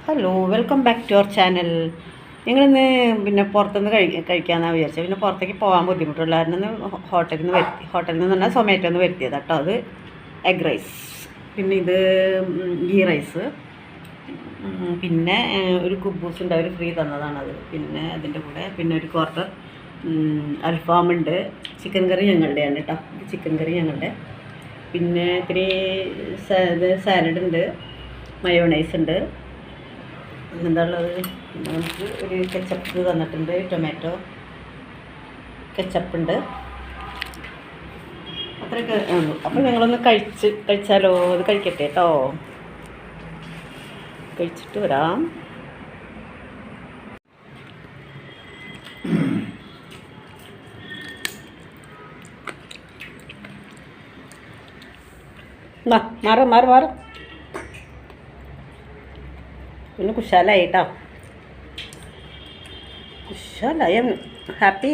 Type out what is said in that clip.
Hello, welcome back to our channel. ഞങ്ങളിന്ന് പിന്നെ പുറത്തുനിന്ന് കഴിക്കാമെന്നാണ് വിചാരിച്ചത്. പിന്നെ പുറത്തേക്ക് പോകാൻ ബുദ്ധിമുട്ടുള്ളായിരുന്നു. ഹോട്ടലിൽ നിന്ന് പറഞ്ഞാൽ സൊമാറ്റോ നിന്ന് വരുത്തിയത് കേട്ടോ. അത് എഗ് റൈസ്, പിന്നെ ഇത് ഗീ റൈസ്, പിന്നെ ഒരു കുബൂസ് ഉണ്ട്, അവർ ഫ്രീ തന്നതാണത്. പിന്നെ അതിൻ്റെ കൂടെ പിന്നെ ഒരു ക്വാർട്ടർ അൽഫാമുണ്ട്. ചിക്കൻ കറി ഞങ്ങളുടെയാണ് കേട്ടോ. ചിക്കൻ കറി ഞങ്ങളുടെ. പിന്നെ ഇത്തിരി സാലഡ് ഉണ്ട്, മയോണൈസ് ഉണ്ട്. എന്താ ഉള്ളത്, നമുക്ക് ഒരു കെച്ചപ്പ് തന്നിട്ടുണ്ട്, ടൊമാറ്റോ കെച്ചപ്പുണ്ട്. അത്രയൊക്കെ ഉള്ളൂ. അപ്പോൾ ഞങ്ങളൊന്ന് കഴിച്ചാലോ? അത് കഴിക്കട്ടെ കേട്ടോ, കഴിച്ചിട്ട് വരാം. മാറും പിന്നെ കുശാലായി കേട്ടോ, കുശാലായി, ഹാപ്പി.